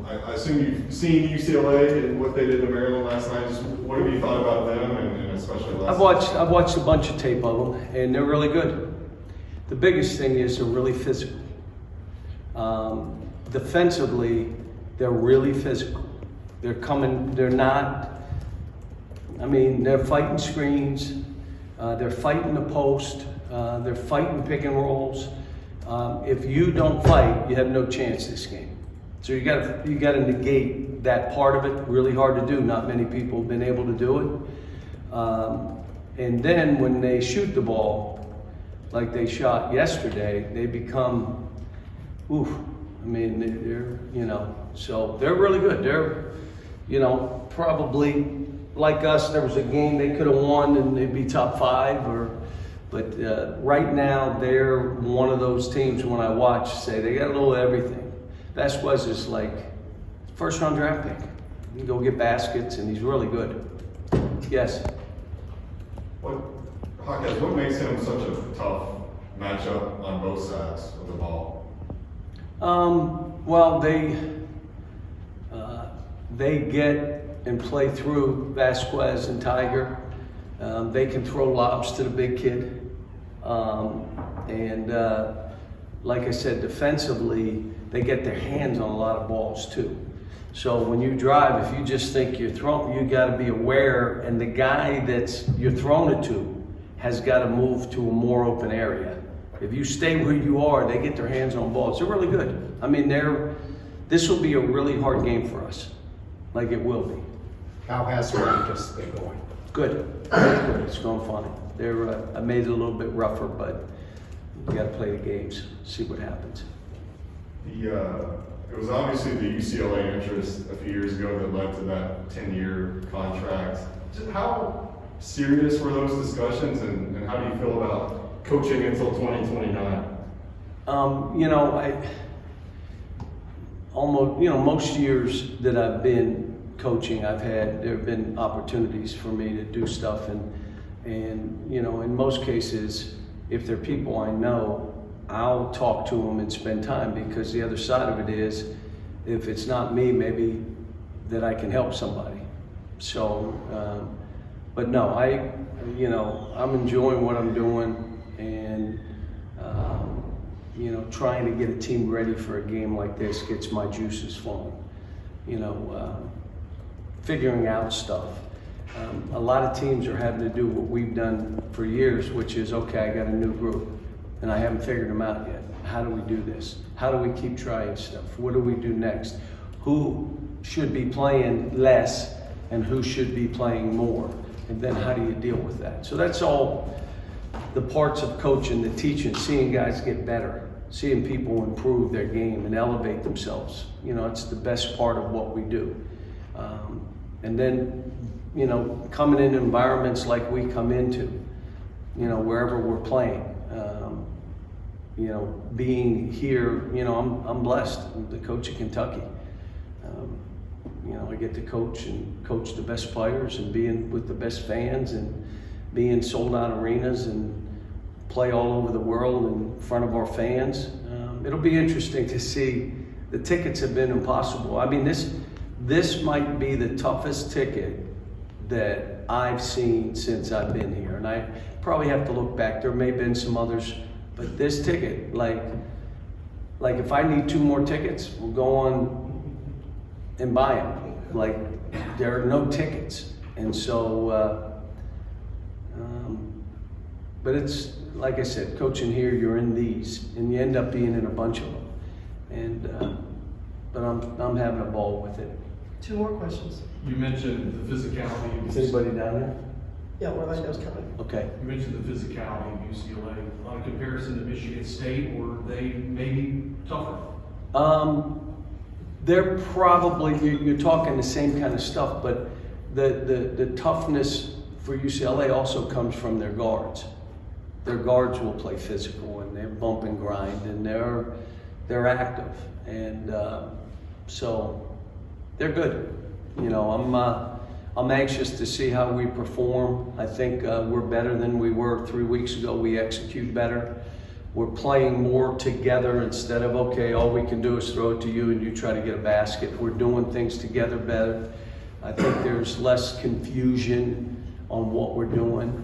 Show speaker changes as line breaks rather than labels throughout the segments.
I assume you've seen UCLA and what they did to Maryland last night. Just what have you thought about them, and especially last night?
I've watched a bunch of tape of them, and they're really good. The biggest thing is they're really physical. Defensively, they're really physical. They're not. I mean, they're fighting screens. They're fighting the post. They're fighting pick and rolls. If you don't fight, you have no chance this game. So you got to negate that part of it. Really hard to do. Not many people have been able to do it. And then when they shoot the ball, like they shot yesterday, they become, oof. I mean, they're so they're really good. They're, probably like us. There was a game they could have won and they'd be top 5, but right now they're one of those teams. When I watch, say they got a little of everything. Vasquez is like first-round draft pick. He can go get baskets, and he's really good. Yes.
Hawkeye, what makes him such a tough matchup on both sides of the ball?
Well, they get and play through Vasquez and Tiger. They can throw lobs to the big kid. Like I said, defensively, they get their hands on a lot of balls too. So when you drive, if you just think you're throwing, you got to be aware, and the guy that's you're throwing it to has got to move to a more open area. If you stay where you are, they get their hands on balls. They're really good. I mean, this will be a really hard game for us, like it will be.
How has practice been going?
Good. It's going fine. I made it a little bit rougher, but you got to play the games, see what happens.
It was obviously the UCLA interest a few years ago that led to that 10-year contract. Just how serious were those discussions, and how do you feel about coaching until 2029?
Most years that I've been coaching, there have been opportunities for me to do stuff, and in most cases, if they're people I know, I'll talk to them and spend time, because the other side of it is, if it's not me, maybe that I can help somebody. So, but no, I'm enjoying what I'm doing, and trying to get a team ready for a game like this gets my juices flowing. Figuring out stuff. A lot of teams are having to do what we've done for years, which is, okay, I got a new group, and I haven't figured them out yet. How do we do this? How do we keep trying stuff? What do we do next? Who should be playing less and who should be playing more? And then how do you deal with that? So that's all the parts of coaching, the teaching, seeing guys get better, seeing people improve their game and elevate themselves. It's the best part of what we do. And then, coming in environments like we come into, wherever we're playing, being here, I'm blessed. I'm the coach of Kentucky. I get to coach the best players, and being with the best fans, and be in sold out arenas and play all over the world in front of our fans. It'll be interesting to see. The tickets have been impossible. I mean, this might be the toughest ticket that I've seen since I've been here. And I probably have to look back. There may have been some others, but this ticket, like if I need 2 more tickets, we'll go on and buy them. Like, there are no tickets. And so, but it's, like I said, coaching here, you're in these, and you end up being in a bunch of them. And, but I'm having a ball with it.
2 more questions.
You mentioned the physicality.
Is anybody down there?
Yeah, Orlando's coming.
Okay.
You mentioned the physicality of UCLA. On comparison to Michigan State, were they maybe tougher?
They're probably, you're talking the same kind of stuff, but the toughness for UCLA also comes from their guards. Their guards will play physical, and they're bump and grind, and they're active, and so they're good. I'm anxious to see how we perform. I think we're better than we were 3 weeks ago. We execute better. We're playing more together instead of, okay, all we can do is throw it to you and you try to get a basket. We're doing things together better. I think there's less confusion on what we're doing.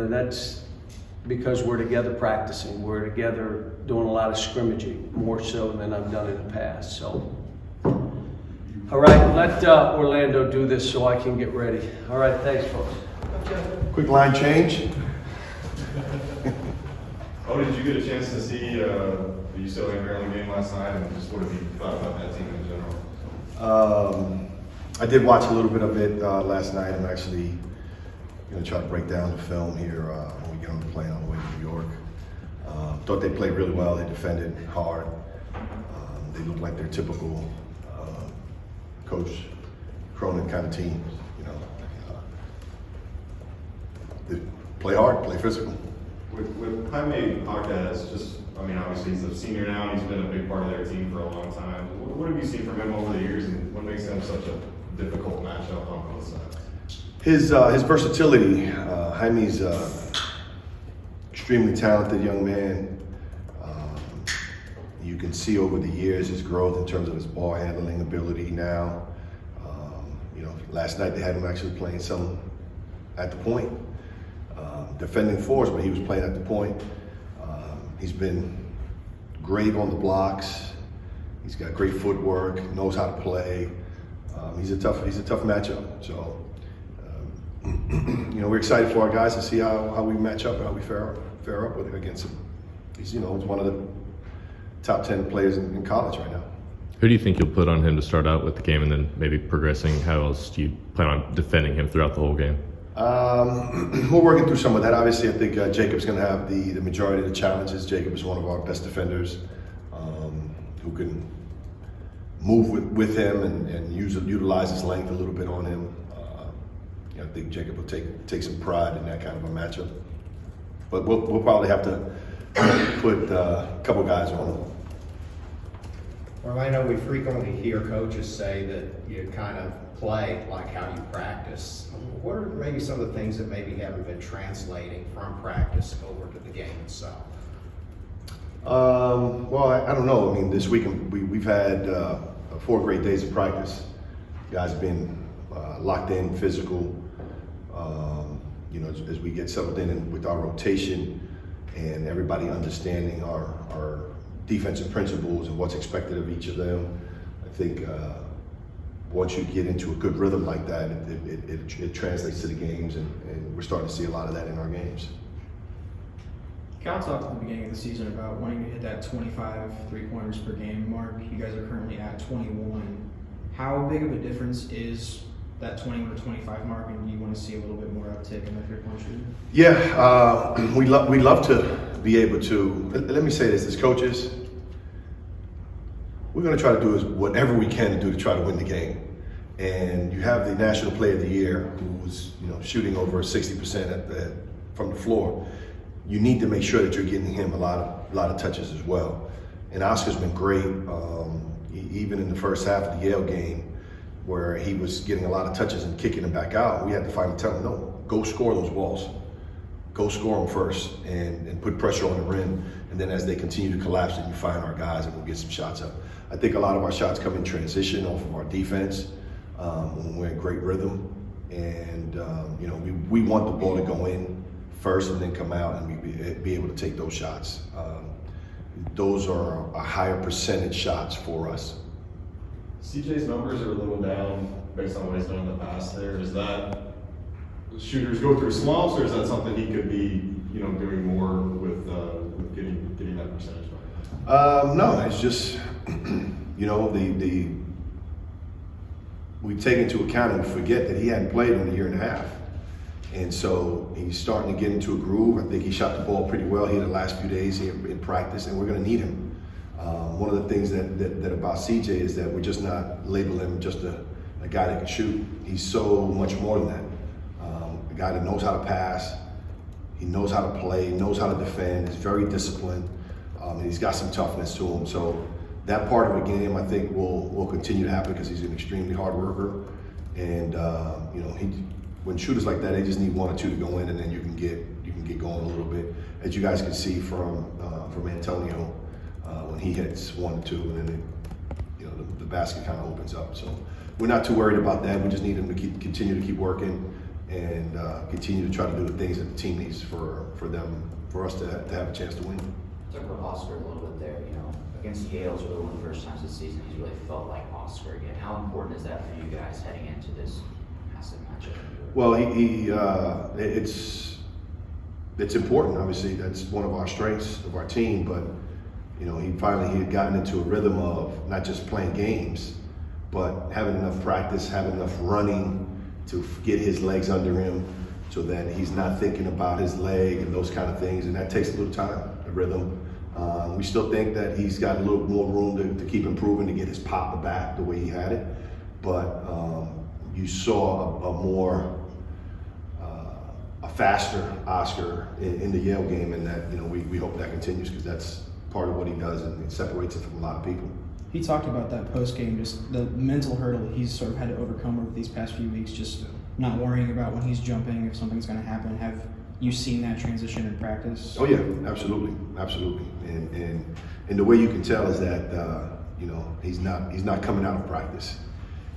That's because we're together practicing. We're together doing a lot of scrimmaging, more so than I've done in the past. So, all right, let Orlando do this so I can get ready. All right, thanks, folks.
Quick line change.
Oh, did you get a chance to see the UCLA Maryland game last night, and just what have you thought about that team in general?
I did watch a little bit of it last night. I'm actually going to try to break down the film here when we get on the plane on the way to New York. Thought they played really well. They defended hard. They looked like their typical Coach Cronin kind of team. You know, they play hard, play physical.
With Jaime Jaquez, obviously he's a senior now, and he's been a big part of their team for a long time. What have you seen from him over the years, and what makes him such a difficult matchup on both sides?
His versatility. Jaime's extremely talented young man. You can see over the years his growth in terms of his ball handling ability now. Last night they had him actually playing some at the point. Defending fours, but he was playing at the point. He's been great on the blocks. He's got great footwork, knows how to play. He's a tough matchup. So, we're excited for our guys to see how we match up and how we fare up with it against him. He's one of the top 10 players in college right now.
Who do you think you'll put on him to start out with the game, and then maybe progressing? How else do you plan on defending him throughout the whole game?
We're working through some of that. Obviously, I think Jacob's going to have the majority of the challenges. Jacob is one of our best defenders who can move with him and utilize his length a little bit on him. I think Jacob will take some pride in that kind of a matchup. But we'll probably have to put a couple guys on him.
Orlando, we frequently hear coaches say that you kind of play like how you practice. What are maybe some of the things that maybe haven't been translating from practice over to the game itself?
Well, I don't know. I mean, this week we've had 4 great days of practice. Guys have been locked in, physical. As we get settled in with our rotation and everybody understanding our defensive principles and what's expected of each of them, I think once you get into a good rhythm like that, it translates to the games, and we're starting to see a lot of that in our games.
Cal talked at the beginning of the season about wanting to hit that 25 3-pointers per game mark. You guys are currently at 21. How big of a difference is that 20 or 25 mark, and do you want to see a little bit more uptick in the 3-point shooting?
Yeah, we love to be able to. Let me say this: as coaches, we're going to try to do whatever we can to do to try to win the game. And you have the National Player of the Year who's shooting over 60% from the floor. You need to make sure that you're getting him a lot of touches as well. And Oscar's been great, even in the first half of the Yale game, where he was getting a lot of touches and kicking them back out. We had to finally tell him, no, go score those balls. Go score them first and put pressure on the rim. And then as they continue to collapse, then you find our guys and we'll get some shots up. I think a lot of our shots come in transition off of our defense when we're in great rhythm. And, we want the ball to go in first and then come out and we be able to take those shots. Those are a higher percentage shots for us.
CJ's numbers are a little down based on what he's done in the past there. Is that shooters go through slumps, or is that something he could be, doing more with getting that percentage back?
No, it's just, we take into account and forget that he hadn't played in a year and a half. And so he's starting to get into a groove. I think he shot the ball pretty well here the last few days here in practice, and we're going to need him. One of the things that about CJ is that we're just not labeling him just a guy that can shoot. He's so much more than that. A guy that knows how to pass, he knows how to play, knows how to defend, he's very disciplined, and he's got some toughness to him. So that part of the game, I think, will continue to happen because he's an extremely hard worker. And, when shooters like that, they just need 1 or 2 to go in, and then you can get going a little bit. As you guys can see from Antonio, when he hits 1 or 2, and then the basket kind of opens up. So we're not too worried about that. We just need him to continue to keep working and continue to try to do the things that the team needs for us to have a chance to win.
Talk about Oscar a little bit there. Against Yale, it's really one of the first times this season he's really felt like Oscar again. How important is that for you guys heading into this massive matchup?
Well, it's important. Obviously, that's one of our strengths of our team. But he had gotten into a rhythm of not just playing games, but having enough practice, having enough running to get his legs under him, so that he's not thinking about his leg and those kind of things. And that takes a little time, the rhythm. We still think that he's got a little more room to keep improving, to get his pop back the way he had it. But you saw a faster Oscar in the Yale game, and that we hope that continues, because that's part of what he does, and it separates him from a lot of people.
He talked about that post game, just the mental hurdle he's sort of had to overcome over these past few weeks, just not worrying about when he's jumping, if something's going to happen. Have you seen that transition in practice?
Oh yeah, absolutely. And the way you can tell is that he's not coming out of practice.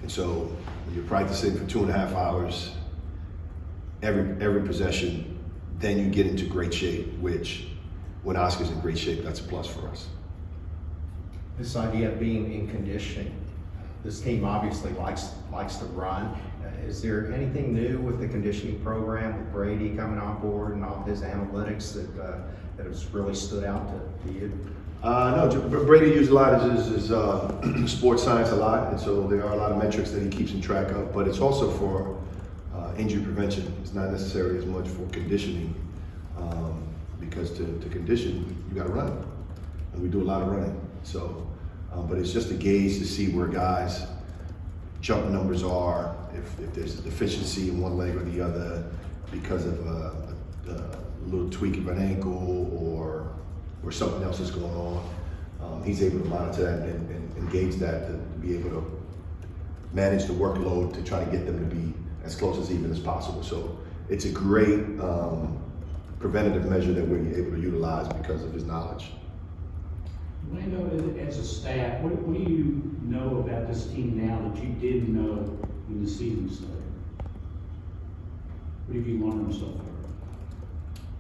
And so when you're practicing for 2.5 hours, every possession, then you get into great shape, which when Oscar's in great shape, that's a plus for us.
This idea of being in conditioning, this team obviously likes to run. Is there anything new with the conditioning program, with Brady coming on board and all his analytics that has really stood out to you?
No, Brady used a lot of his sports science a lot, and so there are a lot of metrics that he keeps in track of, but it's also for injury prevention. It's not necessarily as much for conditioning, because to condition, you gotta run, and we do a lot of running. So, but it's just a gauge to see where guys' jump numbers are, if there's a deficiency in one leg or the other because of a little tweak of an ankle or something else is going on. He's able to monitor that and gauge that to be able to manage the workload to try to get them to be as close as even as possible. So it's a great preventative measure that we're able to utilize because of his knowledge.
Orlando, as a staff, what do you know about this team now that you didn't know when the season started? What have you learned so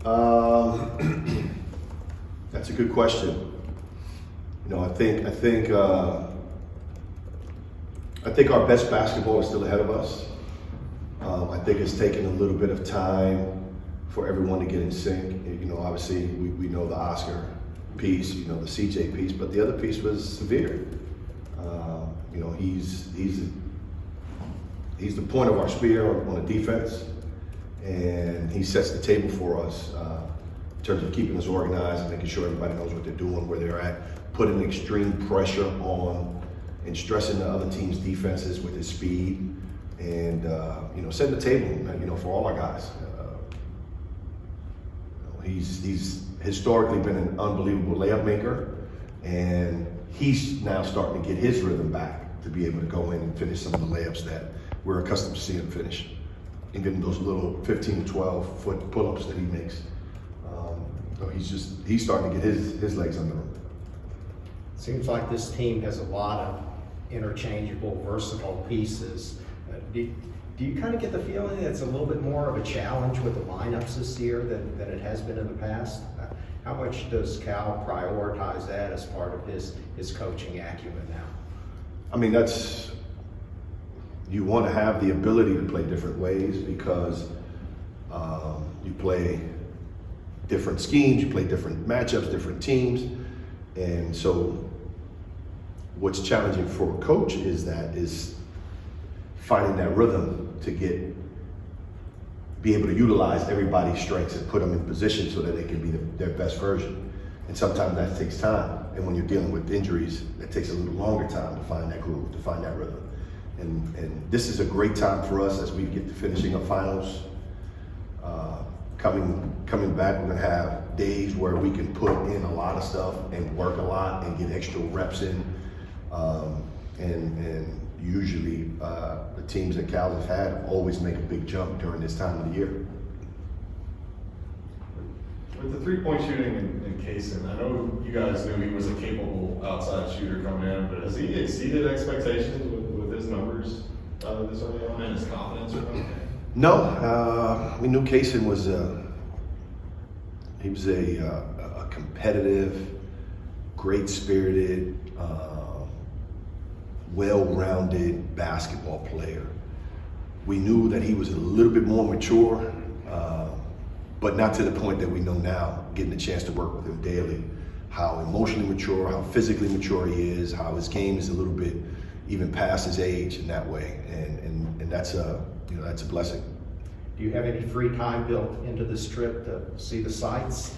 far?
That's a good question. I think our best basketball is still ahead of us. I think it's taken a little bit of time for everyone to get in sync. Obviously we know the Oscar piece, the CJ piece, but the other piece was Severe. He's the point of our spear on the defense, and he sets the table for us in terms of keeping us organized and making sure everybody knows what they're doing, where they're at, putting extreme pressure on and stressing the other team's defenses with his speed, and setting the table, for all our guys. He's historically been an unbelievable layup maker, and he's now starting to get his rhythm back to be able to go in and finish some of the layups that we're accustomed to seeing him finish, even those little 15 to 12 foot pull-ups that he makes. So he's starting to get his legs under him.
Seems like this team has a lot of interchangeable, versatile pieces. Do you kind of get the feeling that it's a little bit more of a challenge with the lineups this year than it has been in the past? How much does Cal prioritize that as part of his coaching acumen now?
I mean, you want to have the ability to play different ways, because you play different schemes, you play different matchups, different teams. And so what's challenging for a coach is finding that rhythm to be able to utilize everybody's strengths and put them in position so that they can be their best version. And sometimes that takes time. And when you're dealing with injuries, that takes a little longer time to find that groove, to find that rhythm. And this is a great time for us as we get to finishing up finals. Coming back, we're gonna have days where we can put in a lot of stuff and work a lot and get extra reps in. And usually the teams that Cal has had always make a big jump during this time of the year.
With the three-point shooting in Kaysen, I know you guys knew he was a capable outside shooter coming in, but has he exceeded expectations with his numbers this early on and his confidence or something?
No, we knew Kaysen was he was a competitive, great-spirited, well-rounded basketball player. We knew that he was a little bit more mature, but not to the point that we know now, getting a chance to work with him daily, how emotionally mature, how physically mature he is, how his game is a little bit even past his age in that way, and that's that's a blessing.
Do you have any free time built into this trip to see the sights?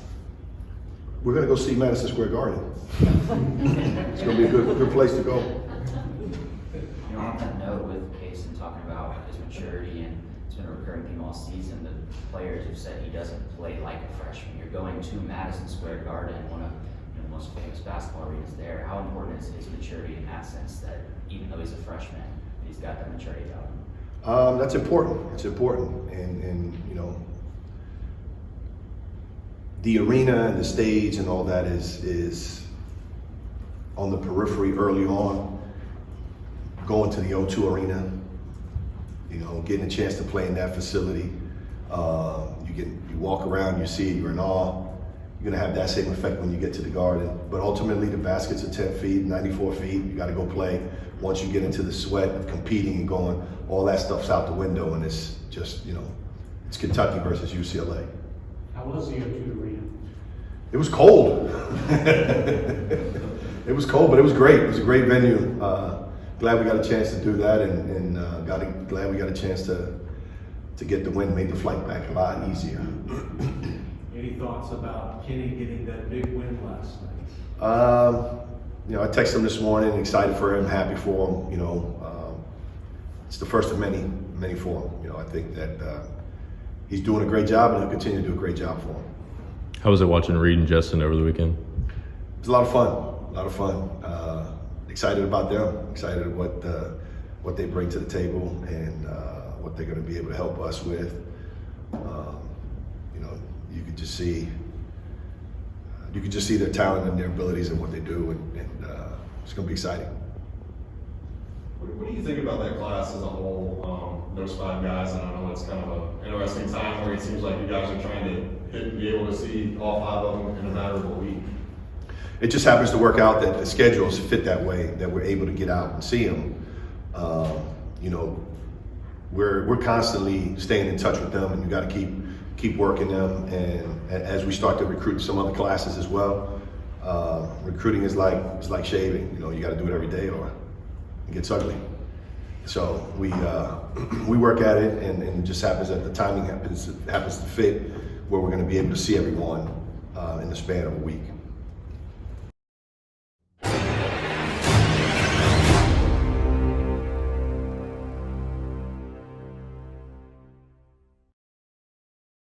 We're gonna go see Madison Square Garden. It's gonna be a good place to go.
You know, on that note with Case and talking about his maturity, and it's been a recurring theme all season, the players have said he doesn't play like a freshman. You're going to Madison Square Garden, one of the most famous basketball arenas there. How important is his maturity in that sense, that even though he's a freshman, he's got that maturity about him?
That's important. It's important, and you know, the arena and the stage and all that is on the periphery early on. Going to the O2 Arena, you know, getting a chance to play in that facility. You walk around, you see it, you're in awe. You're gonna have that same effect when you get to the Garden. But ultimately, the baskets are 10 feet, 94 feet. You got to go play. Once you get into the sweat of competing and going, all that stuff's out the window, and it's just, you know, it's Kentucky versus UCLA.
How was the O2 Arena?
It was cold. It was cold, but it was great. It was a great venue. Glad we got a chance to do that, and glad we got a chance to get the win. Made the flight back a lot easier.
Any thoughts about Kenny getting that big win last night?
You know, I texted him this morning, excited for him, happy for him. You know, it's the first of many for him. You know, I think that he's doing a great job, and he'll continue to do a great job for him.
How was it watching Reed and Justin over the weekend?
It was a lot of fun. A lot of fun. Excited about them. Excited what they bring to the table and what they're going to be able to help us with. You know, you could just see their talent and their abilities and what they do, and it's going to be exciting.
What do you think about that class as a whole? Those 5 guys, and I know it's kind of an interesting time where it seems like you guys are trying to hit and be able to see all 5 of them in a matter of a week.
It just happens to work out that the schedules fit that way, that we're able to get out and see them. You know, we're constantly staying in touch with them, and you got to keep working them. And as we start to recruit some other classes as well, recruiting is like shaving. You know, you got to do it every day, or it gets ugly. So we work at it, and it just happens that the timing happens to fit where we're going to be able to see everyone in the span of a week.